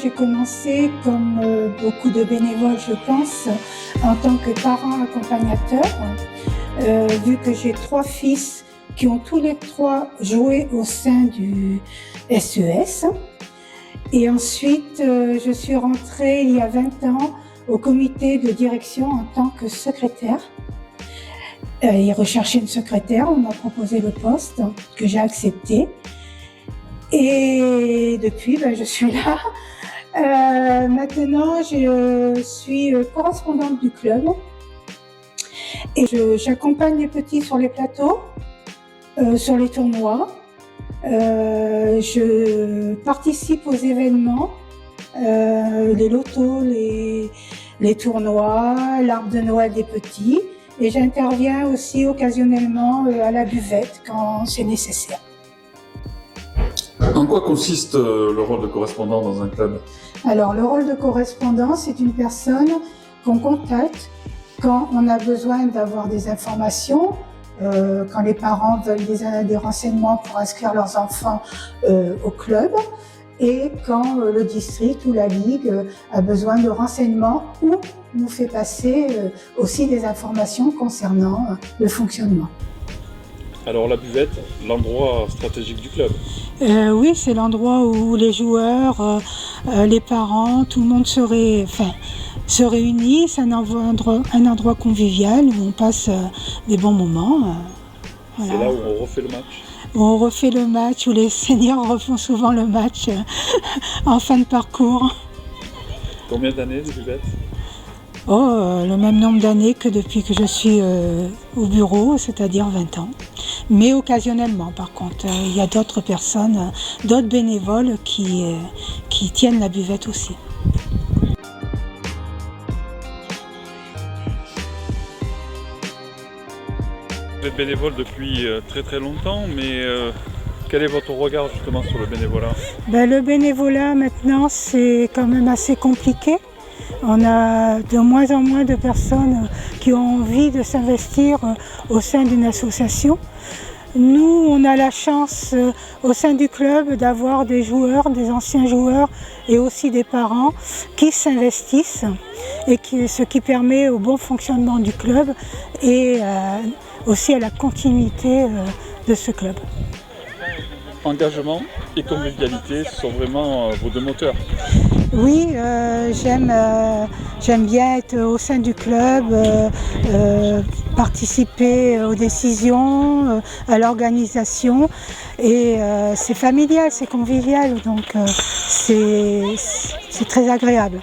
j'ai commencé, comme beaucoup de bénévoles, je pense, en tant que parent accompagnateur, vu que j'ai 3 fils qui ont tous les 3 joué au sein du SES. Et ensuite, je suis rentrée il y a 20 ans au comité de direction en tant que secrétaire. Ils recherchaient une secrétaire, on m'a proposé le poste que j'ai accepté. Et depuis, je suis là. Maintenant, je suis correspondante du club et j'accompagne les petits sur les plateaux, sur les tournois. Je participe aux événements, les lotos, les tournois, l'arbre de Noël des petits. Et j'interviens aussi occasionnellement à la buvette quand c'est nécessaire. En quoi consiste le rôle de correspondant dans un club? Alors, le rôle de correspondant, c'est une personne qu'on contacte quand on a besoin d'avoir des informations, quand les parents veulent des renseignements pour inscrire leurs enfants au club, et quand le district ou la ligue a besoin de renseignements ou nous fait passer aussi des informations concernant le fonctionnement. Alors la buvette, l'endroit stratégique du club. Oui, c'est l'endroit où les joueurs, les parents, tout le monde se réunit. C'est un endroit convivial où on passe des bons moments. Voilà. C'est là où on refait le match. Où on refait le match, où les seniors refont souvent le match en fin de parcours. Combien d'années de buvette? Le même nombre d'années que depuis que je suis au bureau, c'est-à-dire 20 ans. Mais occasionnellement, par contre, il y a d'autres personnes, d'autres bénévoles qui tiennent la buvette aussi. Vous êtes bénévole depuis très très longtemps, mais quel est votre regard justement sur le bénévolat? Le bénévolat maintenant, c'est quand même assez compliqué. On a de moins en moins de personnes qui ont envie de s'investir au sein d'une association. Nous, on a la chance au sein du club d'avoir des joueurs, des anciens joueurs et aussi des parents qui s'investissent, et ce qui permet au bon fonctionnement du club et aussi à la continuité de ce club. Engagement et convivialité sont vraiment vos deux moteurs. Oui, j'aime bien être au sein du club, participer aux décisions, à l'organisation, et c'est familial, c'est convivial, donc c'est très agréable.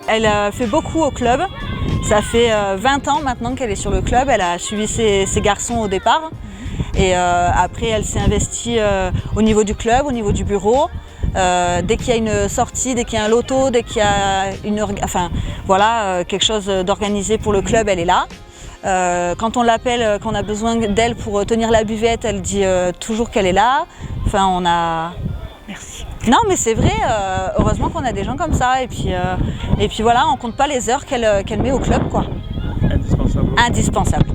Elle fait beaucoup au club. Ça fait 20 ans maintenant qu'elle est sur le club. Elle a suivi ses garçons au départ. Et après, elle s'est investie au niveau du club, au niveau du bureau. Dès qu'il y a une sortie, dès qu'il y a un loto, dès qu'il y a quelque chose d'organisé pour le club, elle est là. Quand on l'appelle, quand on a besoin d'elle pour tenir la buvette, elle dit toujours qu'elle est là. Merci. Non, mais c'est vrai, heureusement qu'on a des gens comme ça. Et puis voilà, on compte pas les heures qu'elle met au club, quoi. Indispensable. Indispensable.